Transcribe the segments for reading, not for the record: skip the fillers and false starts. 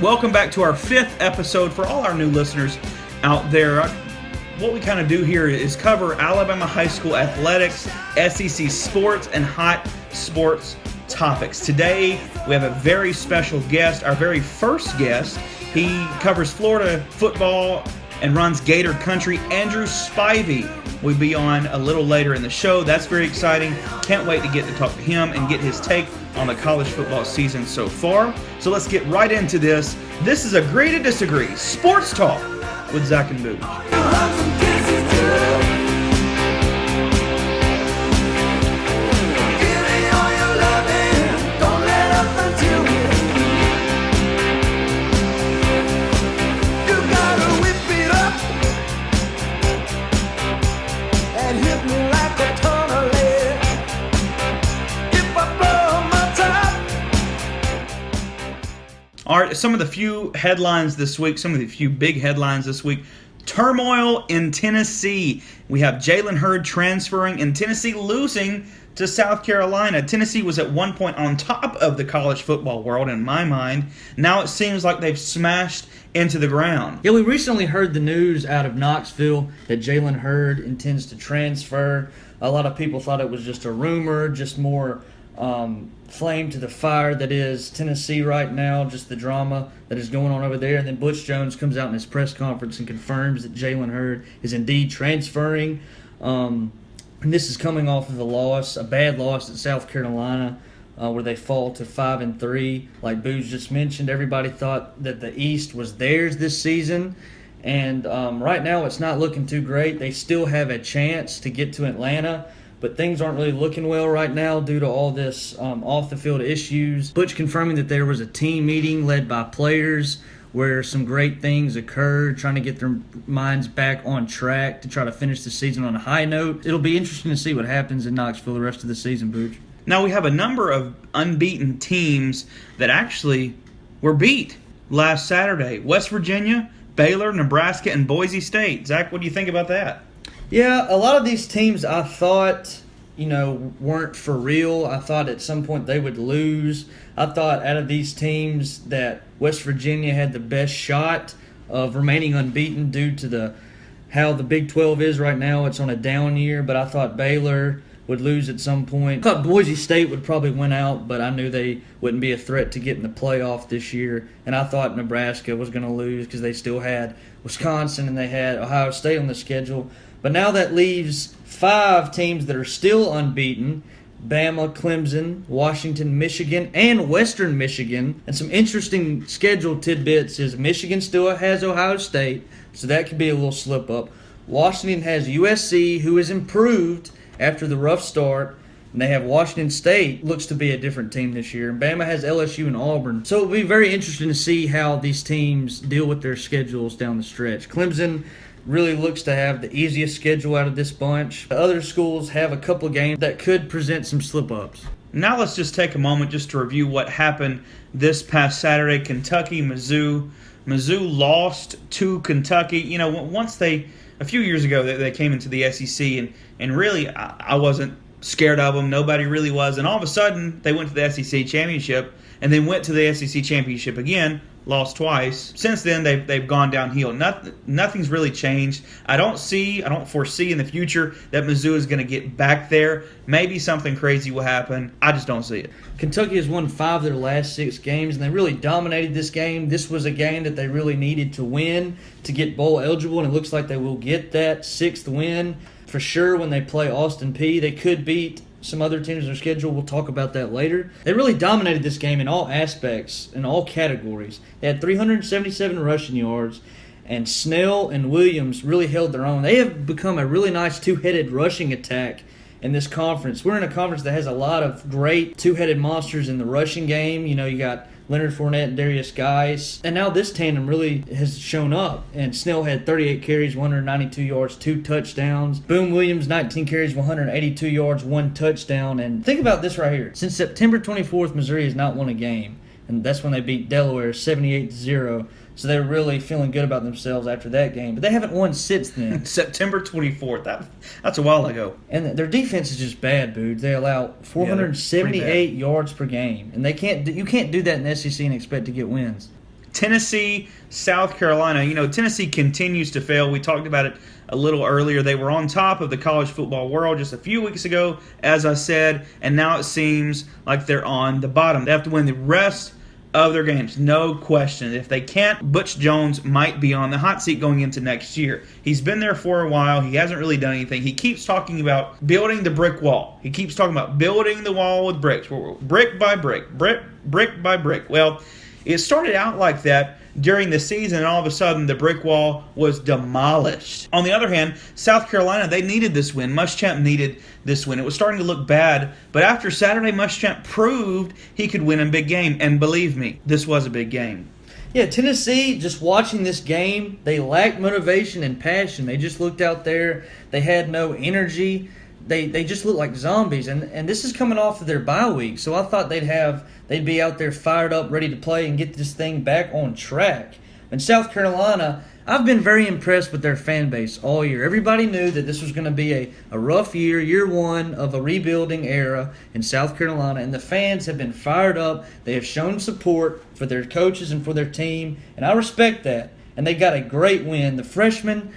Welcome back to our 5th episode. For all our new listeners out there, what we kind of do here is cover Alabama high school athletics, SEC sports, and hot sports topics. Today, we have a very special guest, our very first guest. He covers Florida football and runs Gator Country. Andrew Spivey will be on a little later in the show. That's very exciting. Can't wait to get to talk to him and get his take on the college football season so far. So let's get right into this. This is Agree to Disagree, Sports Talk with Zach and Booch. All right, some of the few headlines this week, some of the few big headlines this week. Turmoil in Tennessee. We have Jalen Hurd transferring and Tennessee losing to South Carolina. Tennessee was at one point on top of the college football world in my mind. Now it seems like they've smashed into the ground. Yeah, we recently heard the news out of Knoxville that Jalen Hurd intends to transfer. A lot of people thought it was just a rumor, just more flame to the fire that is Tennessee right now, just the drama that is going on over there. And then Butch Jones comes out in his press conference and confirms that Jalen Hurd is indeed transferring. And this is coming off of a bad loss at South Carolina, where they fall to 5-3. Like Booz just mentioned, everybody thought that the East was theirs this season. And right now it's not looking too great. They still have a chance to get to Atlanta, but things aren't really looking well right now due to all this off-the-field issues. Butch confirming that there was a team meeting led by players where some great things occurred, trying to get their minds back on track to try to finish the season on a high note. It'll be interesting to see what happens in Knoxville the rest of the season, Butch. Now we have a number of unbeaten teams that actually were beat last Saturday. West Virginia, Baylor, Nebraska, and Boise State. Zach, what do you think about that? Yeah, a lot of these teams I thought, weren't for real. I thought at some point they would lose. I thought out of these teams that West Virginia had the best shot of remaining unbeaten due to how the Big 12 is right now. It's on a down year, but I thought Baylor would lose at some point. I thought Boise State would probably win out, but I knew they wouldn't be a threat to get in the playoff this year. And I thought Nebraska was going to lose because they still had Wisconsin and they had Ohio State on the schedule. But now that leaves 5 teams that are still unbeaten: Bama, Clemson, Washington, Michigan, and Western Michigan. And some interesting schedule tidbits is Michigan still has Ohio State, so that could be a little slip-up. Washington has USC, who has improved after the rough start, and they have Washington State, looks to be a different team this year. And Bama has LSU and Auburn. So it'll be very interesting to see how these teams deal with their schedules down the stretch. Clemson really looks to have the easiest schedule out of this bunch. The other schools have a couple of games that could present some slip-ups. Now let's just take a moment just to review what happened this past Saturday. Kentucky, Mizzou. Mizzou lost to Kentucky. A few years ago, they came into the SEC, and really I wasn't scared of them. Nobody really was. And all of a sudden, they went to the SEC championship, and then went to the SEC championship again, lost twice. Since then, they've gone downhill. Nothing's really changed. I don't foresee in the future that Mizzou is going to get back there. Maybe something crazy will happen. I just don't see it. Kentucky has won 5 of their last 6 games, and they really dominated this game. This was a game that they really needed to win to get bowl eligible, and it looks like they will get that 6th win for sure when they play Austin Peay. They could beat some other teams in their schedule. We'll talk about that later. They really dominated this game in all aspects, in all categories. They had 377 rushing yards, and Snell and Williams really held their own. They have become a really nice two-headed rushing attack in this conference. We're in a conference that has a lot of great two-headed monsters in the rushing game. You got Leonard Fournette and Darius Guice. And now this tandem really has shown up. And Snell had 38 carries, 192 yards, 2 touchdowns. Boone Williams, 19 carries, 182 yards, 1 touchdown. And think about this right here. Since September 24th, Missouri has not won a game. And that's when they beat Delaware 78-0. So they were really feeling good about themselves after that game. But they haven't won since then. September 24th. That's a while ago. And their defense is just bad, dude. They allow 478 yards per game. And you can't do that in the SEC and expect to get wins. Tennessee, South Carolina. Tennessee continues to fail. We talked about it a little earlier. They were on top of the college football world just a few weeks ago, as I said, and now it seems like they're on the bottom. They have to win the rest of their games, no question. If they can't, Butch Jones might be on the hot seat going into next year. He's been there for a while. He hasn't really done anything. He keeps talking about building the brick wall. He keeps talking about building the wall with bricks, brick by brick, brick by brick. Well, it started out like that during the season, and all of a sudden the brick wall was demolished. On the other hand, South Carolina, they needed this win. Muschamp needed this win. It was starting to look bad, but after Saturday, Muschamp proved he could win a big game, and believe me, this was a big game. Yeah, Tennessee, just watching this game, they lacked motivation and passion. They just looked out there. They had no energy. They just looked like zombies, and this is coming off of their bye week. So I thought they'd be out there fired up, ready to play and get this thing back on track. In South Carolina, I've been very impressed with their fan base all year. Everybody knew that this was going to be a rough year one of a rebuilding era in South Carolina, and the fans have been fired up. They have shown support for their coaches and for their team, and I respect that. And they got a great win. The freshman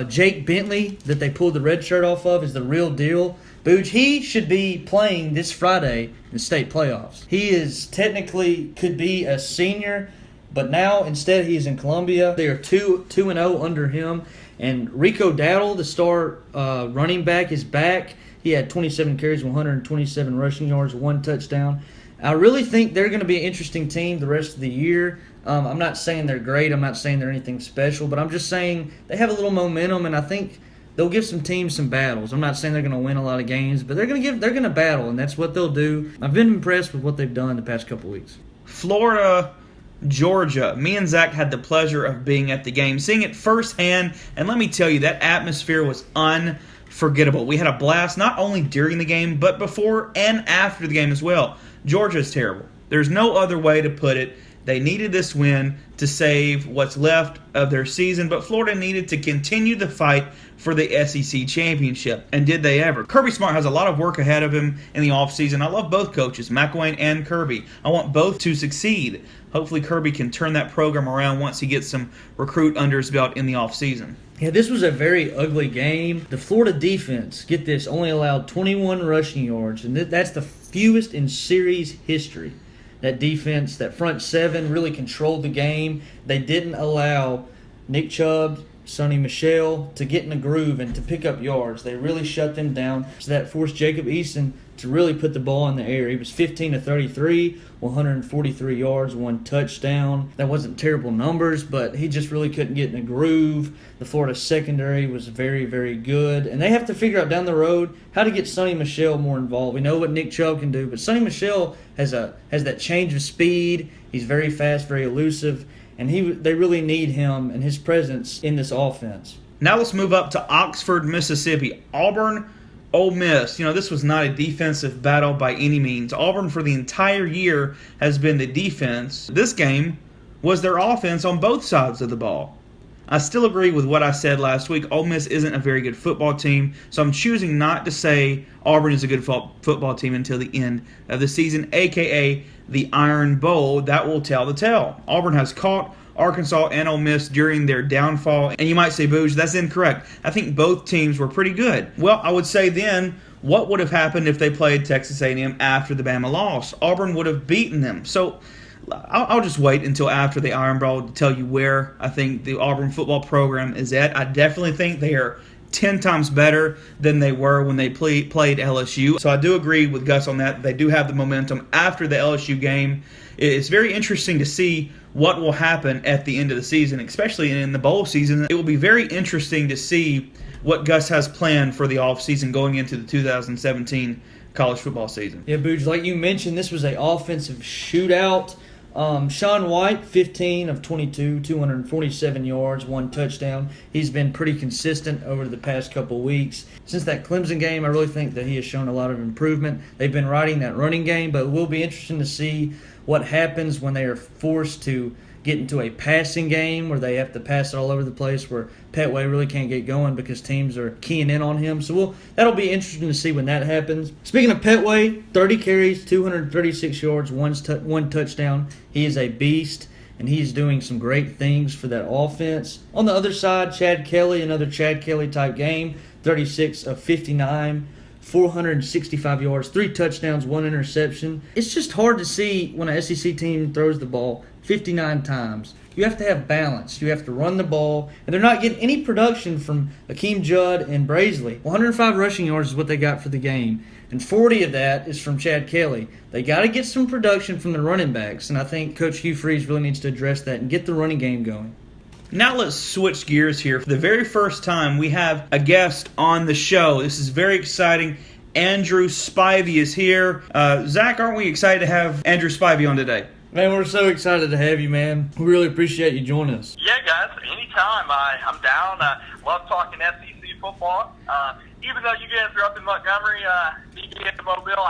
Jake Bentley that they pulled the red shirt off of is the real deal. Booge, he should be playing this Friday in state playoffs. He is technically could be a senior, but now instead he is in Columbia. They are 2-0 under him. And Rico Dowdle, the star running back, is back. He had 27 carries, 127 rushing yards, 1 touchdown. I really think they're going to be an interesting team the rest of the year. I'm not saying they're great. I'm not saying they're anything special, but I'm just saying they have a little momentum, and I think they'll give some teams some battles. I'm not saying they're going to win a lot of games, but they're going to battle, and that's what they'll do. I've been impressed with what they've done the past couple weeks. Florida, Georgia. Me and Zach had the pleasure of being at the game, seeing it firsthand, and let me tell you, that atmosphere was unforgettable. We had a blast not only during the game, but before and after the game as well. Georgia is terrible. There's no other way to put it. They needed this win to save what's left of their season, but Florida needed to continue the fight for the SEC championship. And did they ever? Kirby Smart has a lot of work ahead of him in the offseason. I love both coaches, McElwain and Kirby. I want both to succeed. Hopefully Kirby can turn that program around once he gets some recruit under his belt in the offseason. Yeah, this was a very ugly game. The Florida defense, get this, only allowed 21 rushing yards, and that's the fewest in series history. That defense, that front seven, really controlled the game. They didn't allow Nick Chubb, Sonny Michel to get in a groove and to pick up yards. They really shut them down. So that forced Jacob Eason to really put the ball in the air. He was 15 of 33, 143 yards, 1 touchdown. That wasn't terrible numbers, but he just really couldn't get in a groove. The Florida secondary was very, very good. And they have to figure out down the road how to get Sonny Michel more involved. We know what Nick Chubb can do, but Sonny Michel has that change of speed. He's very fast, very elusive, and they really need him and his presence in this offense. Now let's move up to Oxford, Mississippi. Auburn, Ole Miss. This was not a defensive battle by any means. Auburn for the entire year has been the defense. This game was their offense on both sides of the ball. I still agree with what I said last week. Ole Miss isn't a very good football team, so I'm choosing not to say Auburn is a good football team until the end of the season, a.k.a. the Iron Bowl. That will tell the tale. Auburn has caught Arkansas and Ole Miss during their downfall, and you might say, Booge, that's incorrect. I think both teams were pretty good. Well, I would say then, what would have happened if they played Texas A&M after the Bama loss? Auburn would have beaten them. So I'll just wait until after the Iron Bowl to tell you where I think the Auburn football program is at. I definitely think they are 10 times better than they were when they played LSU. So I do agree with Gus on that. They do have the momentum after the LSU game. It's very interesting to see what will happen at the end of the season, especially in the bowl season. It will be very interesting to see what Gus has planned for the offseason going into the 2017 college football season. Yeah, Booge, like you mentioned, this was an offensive shootout. Sean White, 15 of 22, 247 yards, 1 touchdown. He's been pretty consistent over the past couple weeks. Since that Clemson game, I really think that he has shown a lot of improvement. They've been riding that running game, but it will be interesting to see what happens when they are forced to get into a passing game where they have to pass it all over the place, where Petway really can't get going because teams are keying in on him. So that'll be interesting to see when that happens. Speaking of Petway, 30 carries, 236 yards, one touchdown. He is a beast. and he's doing some great things for that offense. On the other side, Chad Kelly, another Chad Kelly type game, 36 of 59. 465 yards, 3 touchdowns, 1 interception. It's just hard to see when an SEC team throws the ball 59 times. You have to have balance. You have to run the ball. And they're not getting any production from Akeem Judd and Brazeley. 105 rushing yards is what they got for the game. And 40 of that is from Chad Kelly. They got to get some production from the running backs. And I think Coach Hugh Freeze really needs to address that and get the running game going. Now let's switch gears here. For the very first time, we have a guest on the show. This is very exciting. Andrew Spivey is here. Zach, aren't we excited to have Andrew Spivey on today? Man, we're so excited to have you, man. We really appreciate you joining us. Yeah, guys, anytime. I'm down. Love talking SEC football. Even though you guys are up in Montgomery, being in Mobile,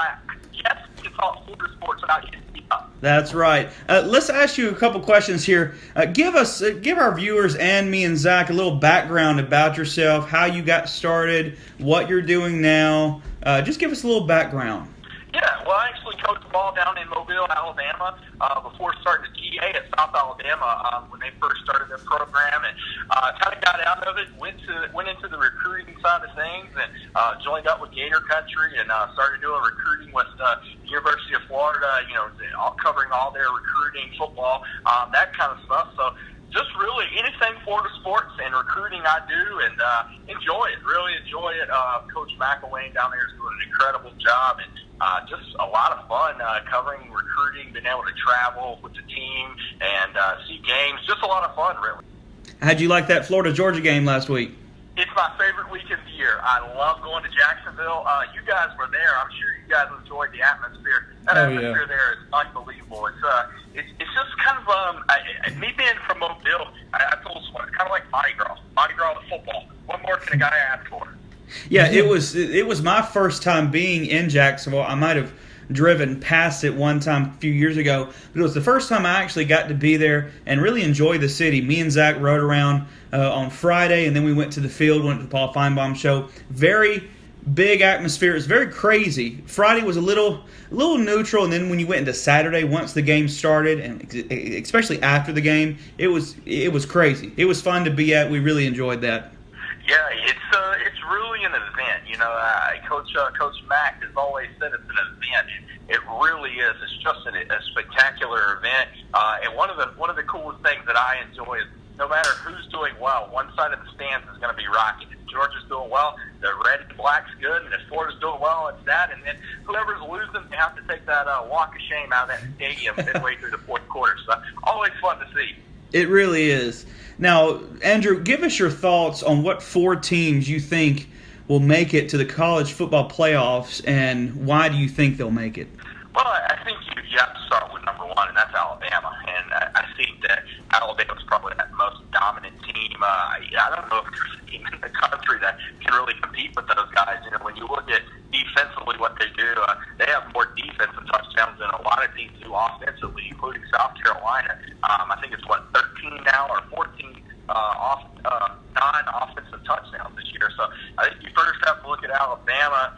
yes, we can talk Florida sports without getting beat up. That's right. Let's ask you a couple questions here. Give our viewers and me and Zach a little background about yourself, how you got started, what you're doing now. Just give us a little background. Yeah, well, I actually coached ball down in Mobile, Alabama, before starting the GA at South Alabama when they first started their program, and kind of got out of it, went into the recruiting side of things, and joined up with Gator Country and started doing recruiting with the University of Florida, covering all their recruiting, football, that kind of stuff. So just really anything Florida sports and recruiting I do, and really enjoy it. Coach McElwain down there is doing an incredible job, and just a lot of fun covering recruiting, being able to travel with the team and see games. Just a lot of fun, really. How'd you like that Florida-Georgia game last week? It's my favorite week of the year. I love going to Jacksonville. You guys were there. I'm sure you guys enjoyed the atmosphere. That atmosphere there is unbelievable. It's just kind of me being from Mobile. I told someone it's kind of like Mardi Gras with football. What more can a guy ask for? Yeah, it was my first time being in Jacksonville. I might have driven past it one time a few years ago, but it was the first time I actually got to be there and really enjoy the city. Me and Zach rode around on Friday, and then we went to the field, went to the Paul Feinbaum show. Very big atmosphere. It was very crazy. Friday was a little neutral, and then when you went into Saturday, once the game started, and especially after the game, it was crazy. It was fun to be at. We really enjoyed that. Yeah, it's really an event. Coach Mack has always said it's an event. It really is. It's just a spectacular event. And one of the coolest things that I enjoy is no matter who's doing well, one side of the stands is going to be rocking. If Georgia's doing well, the red and black's good, and if Florida's doing well, it's that. And then whoever's losing, they have to take that walk of shame out of that stadium midway through the fourth quarter. So always fun to see. It really is. Now, Andrew, give us your thoughts on what 4 teams you think will make it to the college football playoffs, and why do you think they'll make it? Well, I think you have to start with number 1, and that's Alabama. And I think that Alabama's probably that most dominant team. I don't know if there's a team in the country that can really compete with those guys. When you look at defensively what they do, they have more defensive touchdowns than a lot of teams do offensively, including South Carolina. I think it's 13 now or 14 non-offensive touchdowns this year. So I think you first have to look at Alabama.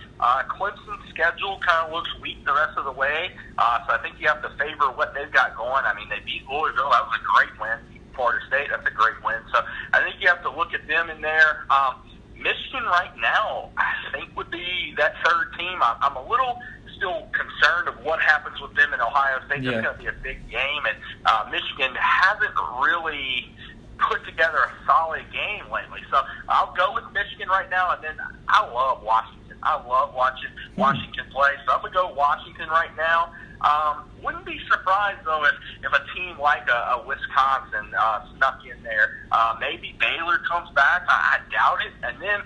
Clemson's schedule kind of looks weak the rest of the way, so I think you have to favor what they've got going. I mean, they beat Louisville. That was a great win. Florida State, that's a great win. So I think you have to look at them in there. Michigan right now, I think, would be that third team. I'm a little still concerned of what happens with them in Ohio State. That's going to be a big game, and Michigan hasn't really put together a solid game lately. So I'll go with Michigan right now, and then I love Washington. I love watching Washington play, so I'm going to go Washington right now. Wouldn't be surprised, though, if a team like a Wisconsin snuck in there. Maybe Baylor comes back. I doubt it. And then,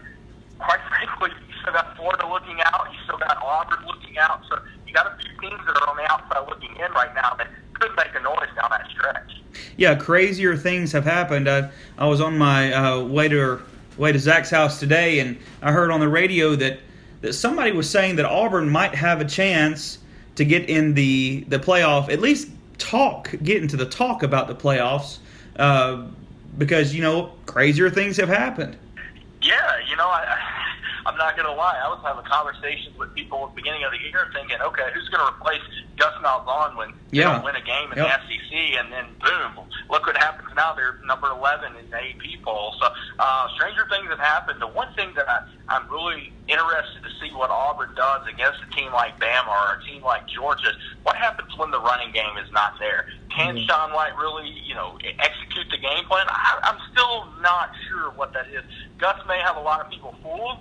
quite frankly, you still got Florida looking out. You still got Auburn looking out. So you got a few teams that are on the outside looking in right now that could make a noise down that stretch. Yeah, crazier things have happened. I was on my way to Zach's house today, and I heard on the radio that somebody was saying that Auburn might have a chance to get in the playoff, at least get into the talk about the playoffs, because, crazier things have happened. Yeah, I'm not going to lie. I was having conversations with people at the beginning of the year thinking, okay, who's going to replace Gus Malzahn when they don't win a game in the SEC? And then, boom, look what happens now. They're number 11 in the AP poll. So stranger things have happened. The one thing that I'm really interested to see what Auburn does against a team like Bama or a team like Georgia. What happens when the running game is not there? Can Shaun White really, execute the game plan? I'm still not sure what that is. Gus may have a lot of people fooled,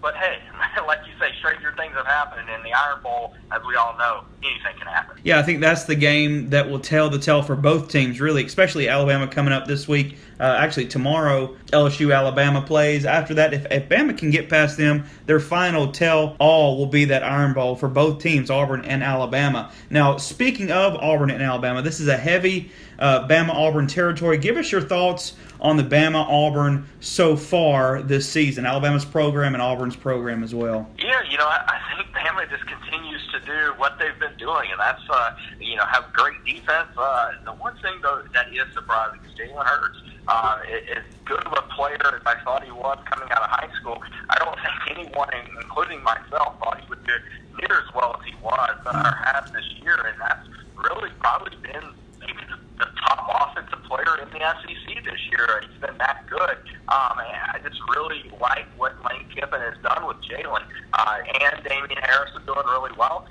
but hey, like you say, stranger things have happened. And in the Iron Bowl, as we all know, anything can happen. Yeah, I think that's the game that will tell the tale for both teams, really, especially Alabama coming up this week. Actually, tomorrow, LSU-Alabama plays. After that, if Bama can get past them, their final tell-all will be that Iron Bowl for both teams, Auburn and Alabama. Now, speaking of Auburn and Alabama, this is a heavy Bama-Auburn territory. Give us your thoughts on the Bama-Auburn so far this season, Alabama's program and Auburn's program as well. Yeah, I think Bama just continues to do what they've been doing, and that's, have great defense. The one thing, though, that is surprising is Jalen Hurts. As good of a player as I thought he was coming out of high school, I don't think anyone, including myself, thought he would do near as well as he was or has this year, and that's really probably been maybe the top offensive player in the SEC this year. He's been that good. I just really like what Lane Kiffin has done with Jalen, and Damian Harris is doing really well.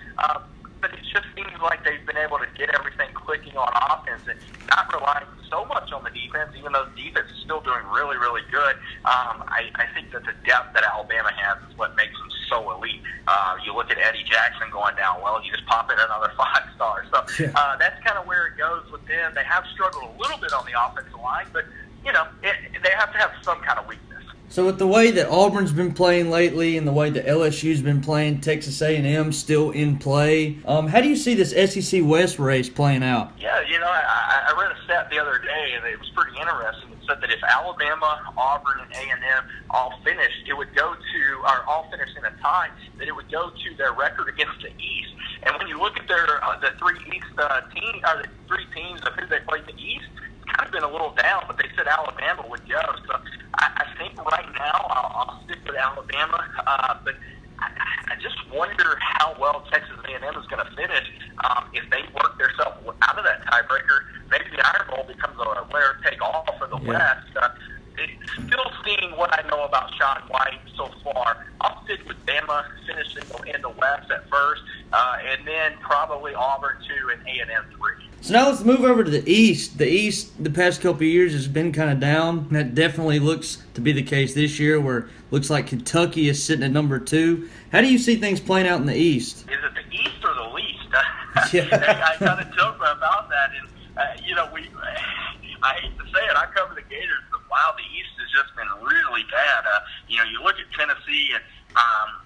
But it just seems like they've been able to get everything clicking on offense and not relying so much on the defense, even though the defense is still doing really, really good. I think that the depth that Alabama has is what makes them so elite. You look at Eddie Jackson going down, well, you just pop in another 5-star. So that's kind of where it goes with them. They have struggled a little bit on the offensive line, but, they have to have some kind of weakness. So with the way that Auburn's been playing lately and the way that LSU's been playing, Texas A&M still in play, how do you see this SEC West race playing out? Yeah, I read a stat the other day, and it was pretty interesting. It said that if Alabama, Auburn, and A&M all finished, it would go to, or all finished in a tie, that it would go to their record against the East. And when you look at their the three East teams, or the three teams of who they played in the East, it's kind of been a little down, but they said Alabama would go. So I think right now I'll stick with Alabama, but I just wonder how well Texas A&M is going to finish if they work themselves out of that tiebreaker. Maybe the Iron Bowl becomes a winner-take-all for the West. Still seeing what I know about Shaun White so far, I'll stick with Bama finishing in the West at first, and then probably Auburn 2 and A&M 3. So now let's move over to the East. The East, the past couple of years, has been kind of down. That definitely looks to be the case this year, where it looks like Kentucky is sitting at number 2. How do you see things playing out in the East? Is it the East or the least? I kind of joke about that, and I hate to say it, I cover the Gators, but wow, the East has just been really bad. You look at Tennessee, and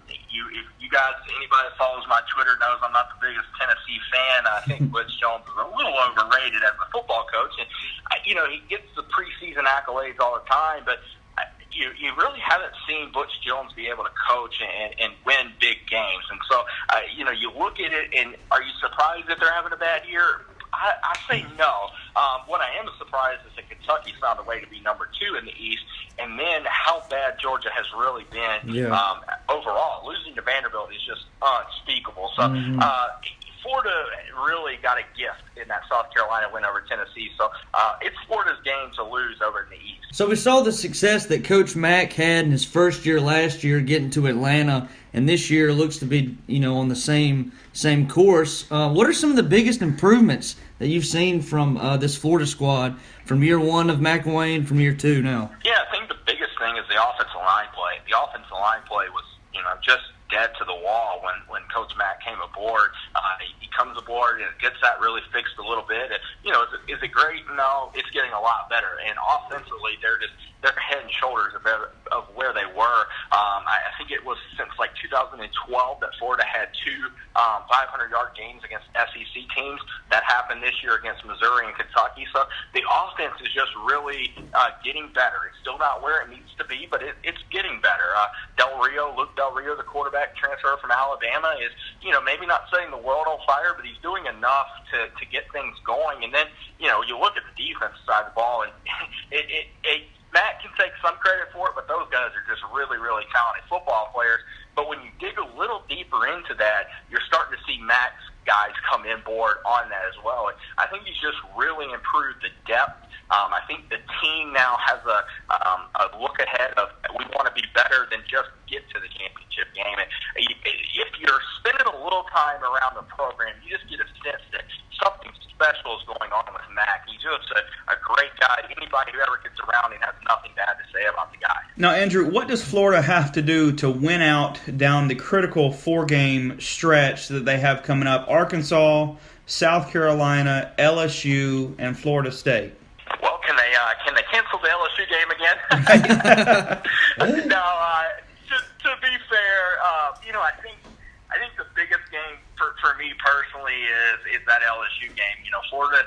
if you guys, anybody that follows my Twitter knows I'm not the biggest Tennessee fan. I think Butch Jones is a little overrated as a football coach, and he gets the preseason accolades all the time, but you really haven't seen Butch Jones be able to coach and win big games. And so, you look at it, and are you surprised that they're having a bad year? I say no. What I am surprised is that Kentucky found a way to be number 2 in the East, and then how bad Georgia has really been overall. Losing to Vanderbilt is just unspeakable. So Florida really got a gift in that South Carolina win over Tennessee. So it's Florida's game to lose over in the East. So we saw the success that Coach Mack had in his first year last year getting to Atlanta, and this year looks to be, on the same course. What are some of the biggest improvements that you've seen from this Florida squad from year 1 of McElwain, from year 2 now? Yeah, I think the biggest thing is the offensive line play. The offensive line play was, just dead to the wall when Coach Mack came aboard. He comes aboard and gets that really fixed a little bit. And, is it great? No, it's getting a lot better. And offensively, they're head and shoulders of where they were. I think it was since 2012 that Florida had 2 500-yard games against SEC teams. That happened this year against Missouri and Kentucky. So the offense is just really getting better. It's still not where it needs to be, but it's getting better. Luke Del Rio, the quarterback transfer from Alabama, is maybe not setting the world on fire, but he's doing enough to get things going. And then you look at the defense side of the ball, and Matt can take some credit for it, but those guys are just really, really talented football players. on that as well. And I think he's just really improved the depth. I think the team now has a look ahead of we want to be better than just get to the championship game. And if you're spending a little time around the program, you just get a sense that something special is going on with Mac. He's just a great guy. Anybody who ever gets around him has nothing bad to say about the guy. Now, Andrew, what does Florida have to do to win out down the critical 4-game stretch that they have coming up? Arkansas, South Carolina, LSU, and Florida State. Well, can they cancel the LSU game again? No. To be fair, I think the biggest game for me personally is that LSU game. Florida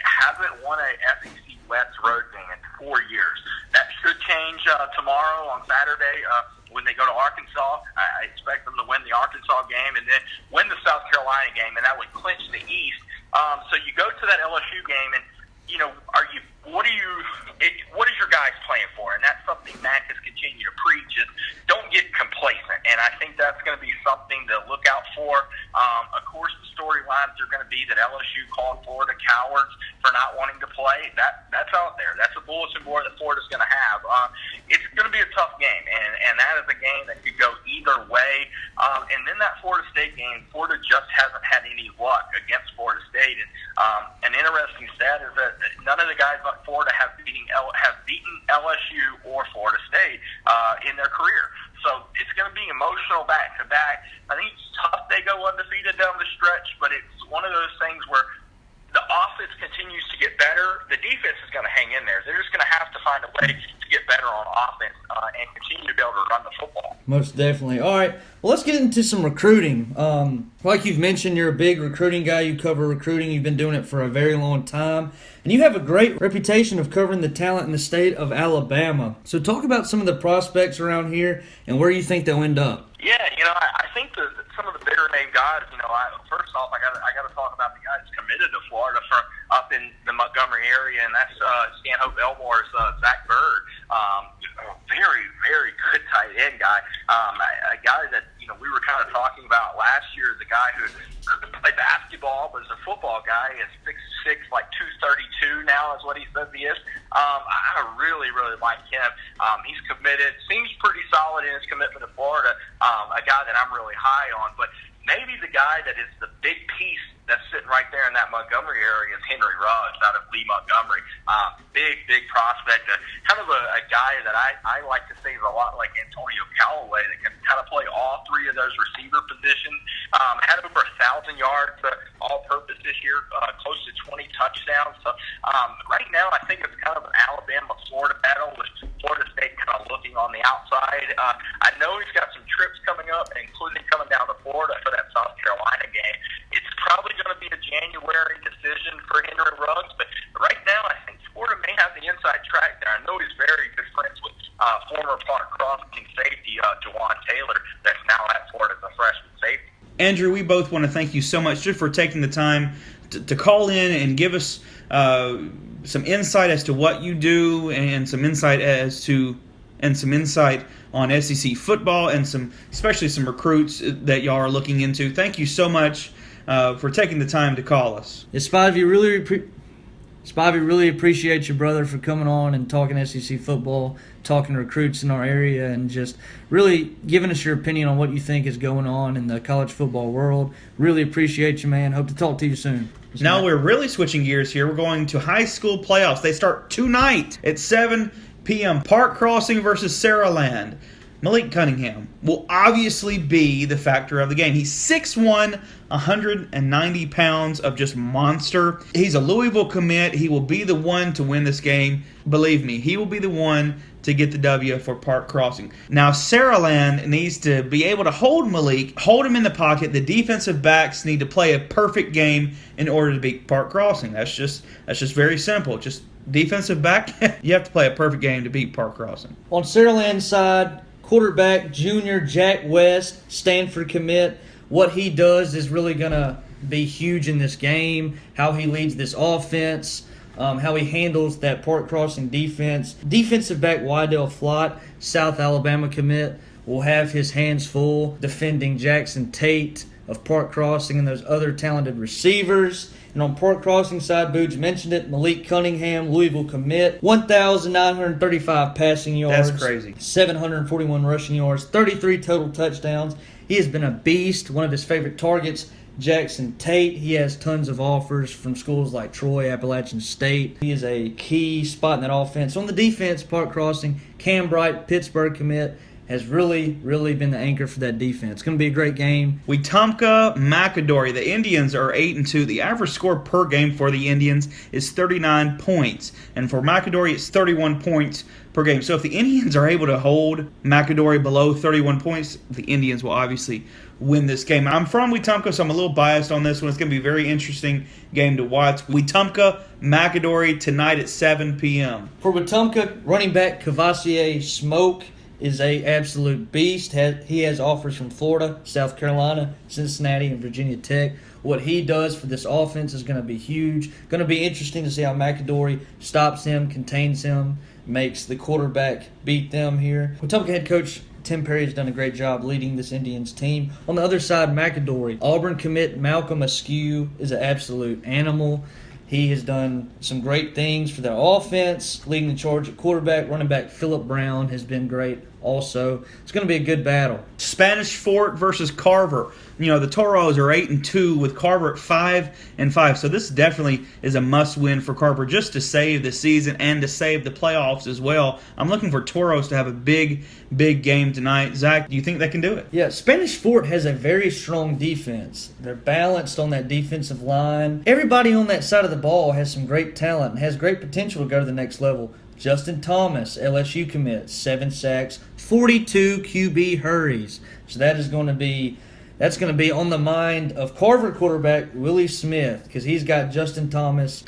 hasn't won a SEC West road game in 4 years. That should change tomorrow on Saturday when they go to Arkansas. I expect them to win the Arkansas game and then win the South Carolina game, and that would clinch the East. So you go to that LSU game, and what is your guys playing for? And that's something Mac has continued to preach is don't get complacent. And I think that's going to be something to look out for. Of course, the storylines are going to be that LSU called Florida cowards for not wanting to play. That's out there. That's a bulletin board that Florida's going to have. It's going to be a tough game, and that is a game that could go either way. And then that Florida State game, Florida just hasn't had any luck against Florida State. And an interesting stat is that none of the guys like Florida have beaten LSU or Florida State in their career. So it's going to be emotional back-to-back. I think it's tough they go undefeated down the stretch, but it's one of those things where the offense continues to get better. The defense is going to hang in there. They're just going to have to find a way to get better on offense and continue to be able to run the football. Most definitely. All right, well, let's get into some recruiting. Like you've mentioned, you're a big recruiting guy. You cover recruiting. You've been doing it for a very long time. And you have a great reputation of covering the talent in the state of Alabama. So talk about some of the prospects around here and where you think they'll end up. Yeah, I think some of the bigger name guys, first off, I got to talk about the guys committed to Florida from up in the Montgomery area, and that's Stanhope Elmore's Zach Bird. Very, very good tight end guy. A guy that, we were kind of talking about last year, the guy who couldn't play basketball but is a football guy, is 6'6", like 232 now is what he says he is. I really, really like him. He's committed, seems pretty solid in his commitment to Florida, a guy that I'm really high on. But maybe the guy that is the big piece that's sitting right there in that Montgomery area is Henry Ruggs out of Lee Montgomery. Big prospect, kind of a guy that I like to say is a lot like Antonio Callaway that can kind of play all three of those receiver positions. Had over 1,000 yards all-purpose this year, close to 20 touchdowns. So right now I think it's kind of an Alabama-Florida battle with Florida State kind of looking on the outside. I know he's got some trips coming up, including coming down to Florida for that South Carolina game. It's probably going to be a January decision for Henry Ruggs, but right now I think Florida may have the inside track there. I know he's very good friends with former Park Crossing safety Jawan Taylor that's now at Florida as a freshman safety. Andrew, we both want to thank you so much just for taking the time to call in and give us some insight as to what you do and some insight on SEC football and especially some recruits that y'all are looking into. Thank you so much for taking the time to call us. Spivey, really appreciate you, brother, for coming on and talking SEC football, talking recruits in our area, and just really giving us your opinion on what you think is going on in the college football world. Really appreciate you, man. Hope to talk to you soon. Now we're really switching gears here. We're going to high school playoffs. They start tonight at 7 p.m. Park Crossing versus Saraland. Malik Cunningham will obviously be the factor of the game. He's 6'1", 190 pounds of just monster. He's a Louisville commit. He will be the one to win this game. Believe me, he will be the one to get the W for Park Crossing. Now, Saraland needs to be able to hold Malik, hold him in the pocket. The defensive backs need to play a perfect game in order to beat Park Crossing. That's just very simple. Just defensive back, you have to play a perfect game to beat Park Crossing. On Saraland's side, quarterback junior Jack West, Stanford commit. What he does is really going to be huge in this game. How he leads this offense, how he handles that Park Crossing defense. Defensive back Wydell Flott, South Alabama commit, will have his hands full defending Jackson Tate, of Park Crossing and those other talented receivers. And on Park Crossing side, Booge mentioned it, Malik Cunningham, Louisville commit, 1,935 passing yards. That's crazy. 741 rushing yards, 33 total touchdowns. He has been a beast. One of his favorite targets, Jackson Tate. He has tons of offers from schools like Troy, Appalachian State. He is a key spot in that offense. On the defense, Park Crossing, Cam Bright, Pittsburgh commit, has really been the anchor for that defense. It's going to be a great game. Wetumpka, McAdory. The Indians are 8-2. The average score per game for the Indians is 39 points. And for McAdory, it's 31 points per game. So if the Indians are able to hold McAdory below 31 points, the Indians will obviously win this game. I'm from Wetumpka, so I'm a little biased on this one. It's going to be a very interesting game to watch. Wetumpka, McAdory tonight at 7 p.m. For Wetumpka, running back Cavassier Smoke is a absolute beast. He has offers from Florida, South Carolina, Cincinnati, and Virginia Tech. What he does for this offense is going to be huge. Going to be interesting to see how McAdory stops him, contains him, makes the quarterback beat them here. Wetumpka head coach Tim Perry has done a great job leading this Indians team. On the other side, McAdory. Auburn commit Malcolm Askew is an absolute animal. He has done some great things for their offense, leading the charge at quarterback. Running back Phillip Brown has been great also. It's going to be a good battle. Spanish Fort versus Carver. You know, the Toros are 8-2 with Carver at 5-5. So this definitely is a must-win for Carver just to save the season and to save the playoffs as well. I'm looking for Toros to have a big game tonight. Zach, do you think they can do it? Yeah, Spanish Fort has a very strong defense. They're balanced on that defensive line. Everybody on that side of the ball has some great talent and has great potential to go to the next level. Justin Thomas, LSU commit, 7 sacks, 42 QB hurries. So that's going to be on the mind of Carver quarterback Willie Smith because he's got Justin Thomas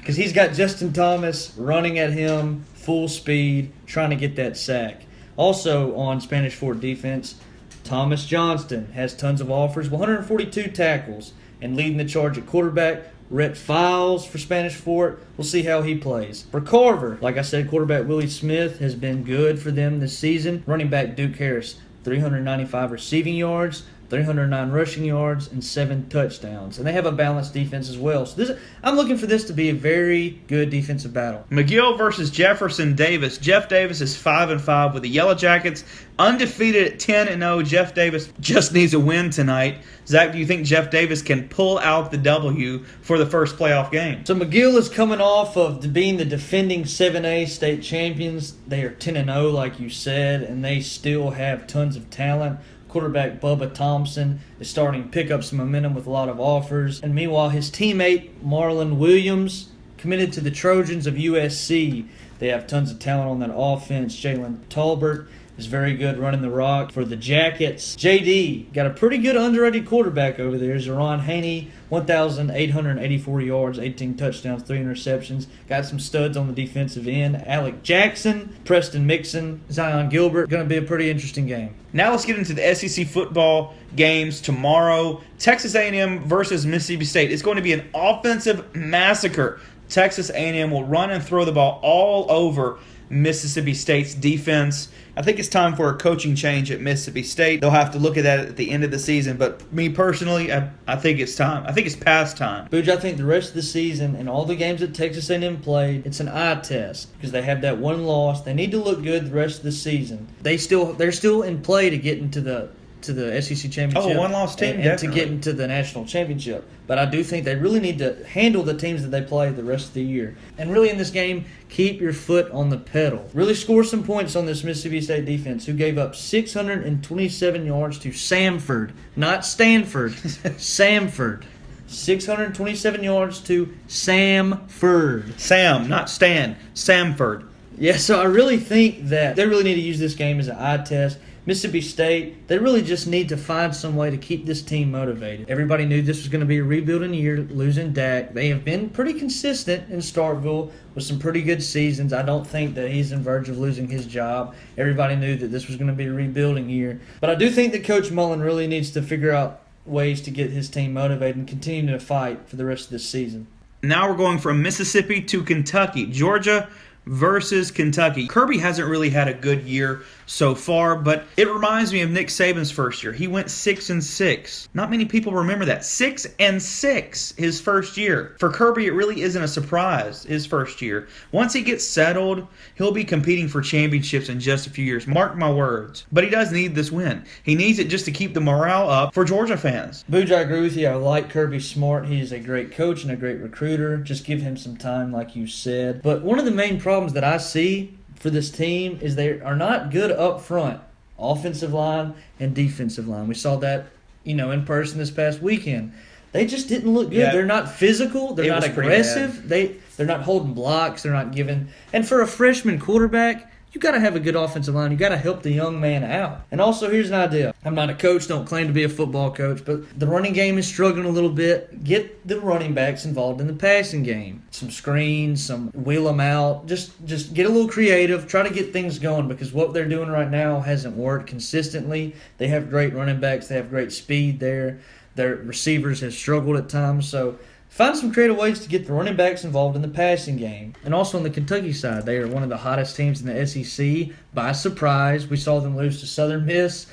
running at him full speed, trying to get that sack. Also on Spanish Fort defense, Thomas Johnston has tons of offers, 142 tackles, and leading the charge at quarterback. Rhett Files for Spanish Fort. We'll see how he plays. For Carver, like I said, quarterback Willie Smith has been good for them this season. Running back Duke Harris, 395 receiving yards, 309 rushing yards, and 7 touchdowns. And they have a balanced defense as well. So I'm looking for this to be a very good defensive battle. McGill versus Jefferson Davis. Jeff Davis is 5-5 with the Yellow Jackets, undefeated at 10-0. Jeff Davis just needs a win tonight. Zach, do you think Jeff Davis can pull out the W for the first playoff game? So McGill is coming off of being the defending 7A state champions. They are 10-0, like you said, and they still have tons of talent. Quarterback Bubba Thompson is starting to pick up some momentum with a lot of offers. And meanwhile, his teammate Marlon Williams committed to the Trojans of USC. They have tons of talent on that offense. Jalen Talbert is very good running the rock for the Jackets. JD got a pretty good underrated quarterback over there. Zeron Haney, 1,884 yards, 18 touchdowns, 3 interceptions. Got some studs on the defensive end. Alec Jackson, Preston Mixon, Zion Gilbert. Going to be a pretty interesting game. Now let's get into the SEC football games tomorrow. Texas A&M versus Mississippi State. It's going to be an offensive massacre. Texas A&M will run and throw the ball all over Mississippi State's defense. I think it's time for a coaching change at Mississippi State. They'll have to look at that at the end of the season, but me personally, I think it's time. I think it's past time. Booge, I think the rest of the season and all the games that Texas A&M played, it's an eye test because they have that one loss. They need to look good the rest of the season. They're still in play to get into the SEC championship. Oh, one-loss team, and definitely. to get into the national championship. But I do think they really need to handle the teams that they play the rest of the year. And really in this game, keep your foot on the pedal. Really score some points on this Mississippi State defense, who gave up 627 yards to Samford, not Stanford, Samford. 627 yards to Samford. Sam, not Stan. Samford. Yeah, so I really think that they really need to use this game as an eye test. Mississippi State, they really just need to find some way to keep this team motivated. Everybody knew this was going to be a rebuilding year, losing Dak. They have been pretty consistent in Starkville with some pretty good seasons. I don't think that he's in verge of losing his job. Everybody knew that this was going to be a rebuilding year. But I do think that Coach Mullen really needs to figure out ways to get his team motivated and continue to fight for the rest of this season. Now we're going from Mississippi to Kentucky. Georgia versus Kentucky. Kirby hasn't really had a good year so far, but it reminds me of Nick Saban's first year. He went 6-6. Not many people remember that. 6-6 his first year. For Kirby, it really isn't a surprise his first year. Once he gets settled, he'll be competing for championships in just a few years. Mark my words. But he does need this win. He needs it just to keep the morale up for Georgia fans. Booj, I agree with you. I like Kirby Smart. He's a great coach and a great recruiter. Just give him some time, like you said. But one of the main problems that I see for this team is they are not good up front, offensive line and defensive line. We saw that, in person this past weekend. They just didn't look good. Yeah. They're not physical. They're not aggressive. They're not holding blocks. They're not giving. And for a freshman quarterback, you got to have a good offensive line. You got to help the young man out. And also, here's an idea. I'm not a coach. Don't claim to be a football coach. But the running game is struggling a little bit. Get the running backs involved in the passing game. Some screens, some wheel them out. Just get a little creative. Try to get things going because what they're doing right now hasn't worked consistently. They have great running backs. They have great speed there. Their receivers have struggled at times. So find some creative ways to get the running backs involved in the passing game. And also on the Kentucky side, they are one of the hottest teams in the SEC. By surprise, we saw them lose to Southern Miss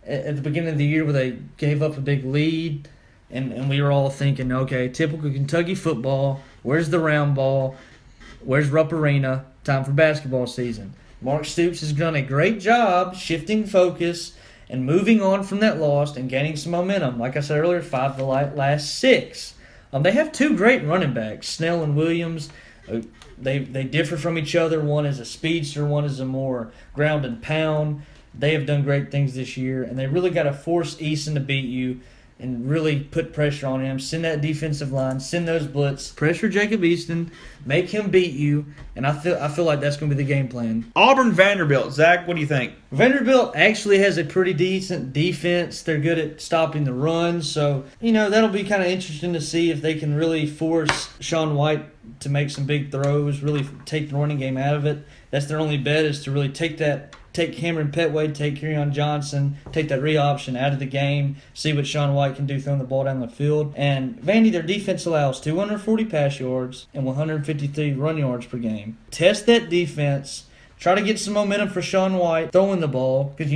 at the beginning of the year where they gave up a big lead. And we were all thinking, okay, typical Kentucky football. Where's the round ball? Where's Rupp Arena? Time for basketball season. Mark Stoops has done a great job shifting focus and moving on from that loss and gaining some momentum. Like I said earlier, 5 of the last 6. They have 2 great running backs, Snell and Williams. They differ from each other. One is a speedster, one is a more ground and pound. They have done great things this year, and they really got to force Easton to beat you and really put pressure on him. Send that defensive line, send those blitz, pressure Jacob Easton, make him beat you, and I feel like that's going to be the game plan. Auburn Vanderbilt. Zach, what do you think? Vanderbilt actually has a pretty decent defense. They're good at stopping the run, so that'll be kind of interesting to see if they can really force Sean White to make some big throws, really take the running game out of it. That's their only bet, is to really take Cameron Petway, take Kerryon Johnson, take that re-option out of the game, see what Sean White can do throwing the ball down the field. And Vandy, their defense allows 240 pass yards and 153 run yards per game. Test that defense. Try to get some momentum for Sean White throwing the ball, because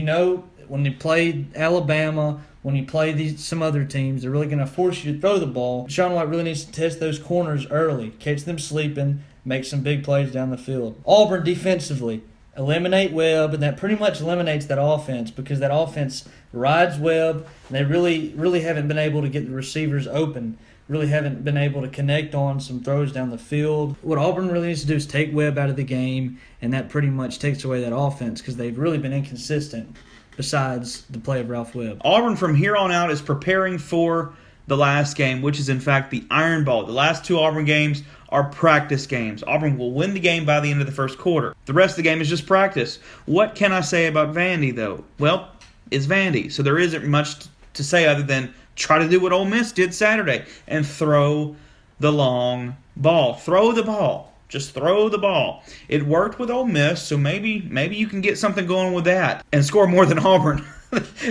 when you play Alabama, when you play some other teams, they're really going to force you to throw the ball. Sean White really needs to test those corners early, catch them sleeping, make some big plays down the field. Auburn defensively. Eliminate Webb, and that pretty much eliminates that offense, because that offense rides Webb, and they really haven't been able to get the receivers open, really haven't been able to connect on some throws down the field. What Auburn really needs to do is take Webb out of the game, and that pretty much takes away that offense, because they've really been inconsistent besides the play of Ralph Webb. Auburn from here on out is preparing for the last game, which is in fact the Iron Bowl. The last 2 Auburn games are practice games. Auburn will win the game by the end of the first quarter. The rest of the game is just practice. What can I say about Vandy, though? Well, it's Vandy, so there isn't much to say other than try to do what Ole Miss did Saturday and throw the long ball. Throw the ball. Just throw the ball. It worked with Ole Miss, so maybe you can get something going with that and score more than Auburn.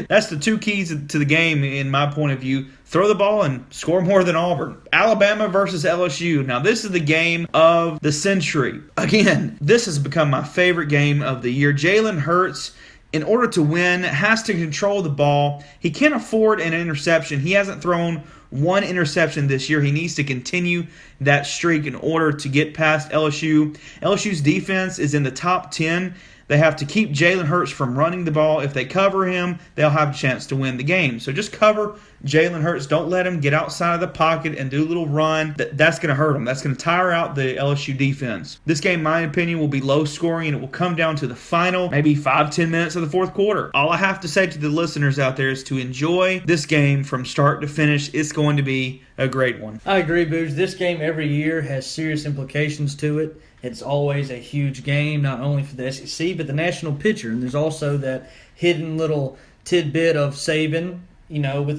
That's the 2 keys to the game in my point of view. Throw the ball and score more than Auburn. Alabama versus LSU. Now, this is the game of the century. Again, this has become my favorite game of the year. Jalen Hurts, in order to win, has to control the ball. He can't afford an interception. He hasn't thrown 1 interception this year. He needs to continue that streak in order to get past LSU. LSU's defense is in the top 10. They have to keep Jalen Hurts from running the ball. If they cover him, they'll have a chance to win the game. So just cover Jalen Hurts. Don't let him get outside of the pocket and do a little run. That's going to hurt him. That's going to tire out the LSU defense. This game, in my opinion, will be low scoring, and it will come down to the final, maybe 5-10 minutes of the fourth quarter. All I have to say to the listeners out there is to enjoy this game from start to finish. It's going to be a great one. I agree, Booj. This game every year has serious implications to it. It's always a huge game, not only for the SEC, but the national picture. And there's also that hidden little tidbit of Saban, with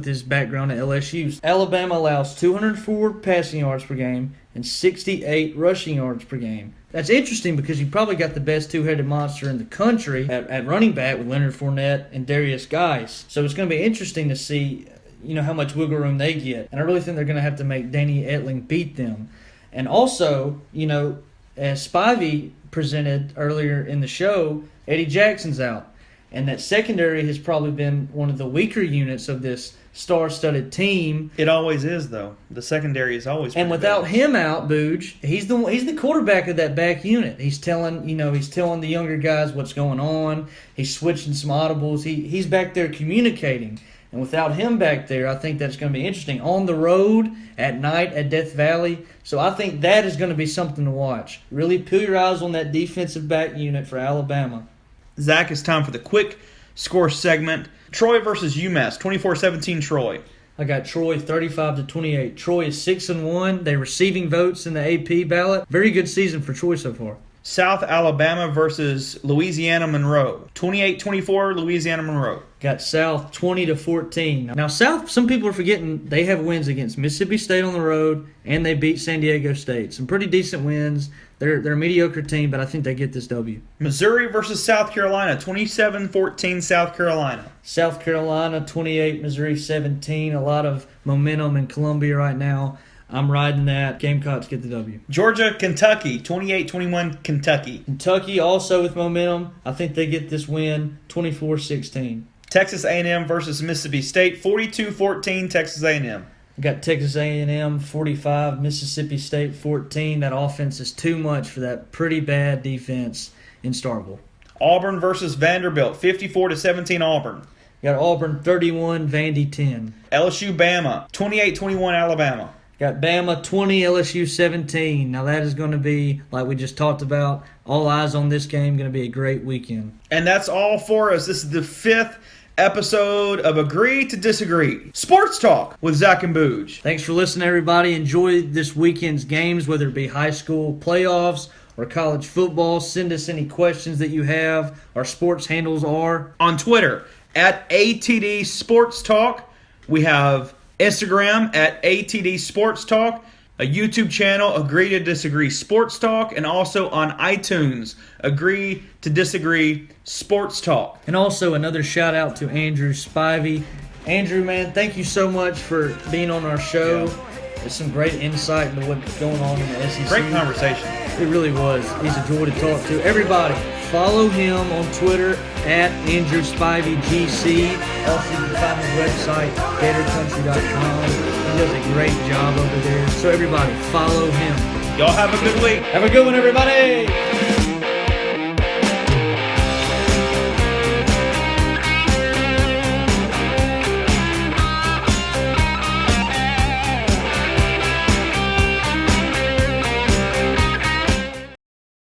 his background at LSU. Alabama allows 204 passing yards per game and 68 rushing yards per game. That's interesting because you probably got the best 2-headed monster in the country at running back with Leonard Fournette and Darius Geis. So it's going to be interesting to see, how much wiggle room they get. And I really think they're going to have to make Danny Etling beat them. And also, as Spivey presented earlier in the show, Eddie Jackson's out. And that secondary has probably been one of the weaker units of this star-studded team. It always is, though. The secondary is always. And without him out, Booj, he's the quarterback of that back unit. He's telling the younger guys what's going on. He's switching some audibles. He's back there communicating. And without him back there, I think that's going to be interesting. On the road, at night, at Death Valley. So I think that is going to be something to watch. Really put your eyes on that defensive back unit for Alabama. Zach, it's time for the quick score segment. Troy versus UMass, 24-17 Troy. I got Troy 35-28. Troy is 6-1. They're receiving votes in the AP ballot. Very good season for Troy so far. South Alabama versus Louisiana Monroe, 28-24 Louisiana Monroe. Got South 20-14. Now South, some people are forgetting they have wins against Mississippi State on the road, and they beat San Diego State. Some pretty decent wins. They're a mediocre team, but I think they get this W. Missouri versus South Carolina, 27-14 South Carolina. South Carolina 28, Missouri 17. A lot of momentum in Columbia right now. I'm riding that. Gamecocks get the W. Georgia, Kentucky, 28-21 Kentucky. Kentucky also with momentum. I think they get this win, 24-16. Texas A&M versus Mississippi State, 42-14 Texas A&M. I got Texas A&M 45, Mississippi State 14. That offense is too much for that pretty bad defense in Starkville. Auburn versus Vanderbilt, 54-17 Auburn. Got Auburn 31, Vandy 10. LSU, Bama, 28-21 Alabama. Got Bama 20, LSU 17. Now that is going to be, like we just talked about, all eyes on this game. Going to be a great weekend. And that's all for us. This is the 5th episode of Agree to Disagree. Sports Talk with Zach and Booj. Thanks for listening, everybody. Enjoy this weekend's games, whether it be high school playoffs or college football. Send us any questions that you have. Our sports handles are on Twitter at ATD Sports Talk. We have Instagram at ATD Sports Talk, a YouTube channel, Agree to Disagree Sports Talk, and also on iTunes, Agree to Disagree Sports Talk. And also another shout out to Andrew Spivey. Andrew, man, thank you so much for being on our show. It's some great insight into what's going on in the SEC. Great conversation. It really was. He's a joy to talk to. Everybody, follow him on Twitter at Andrew Spivey GC. Also, you can find his website, GatorCountry.com. He does a great job over there. So everybody, follow him. Y'all have a good week. Have a good one, everybody.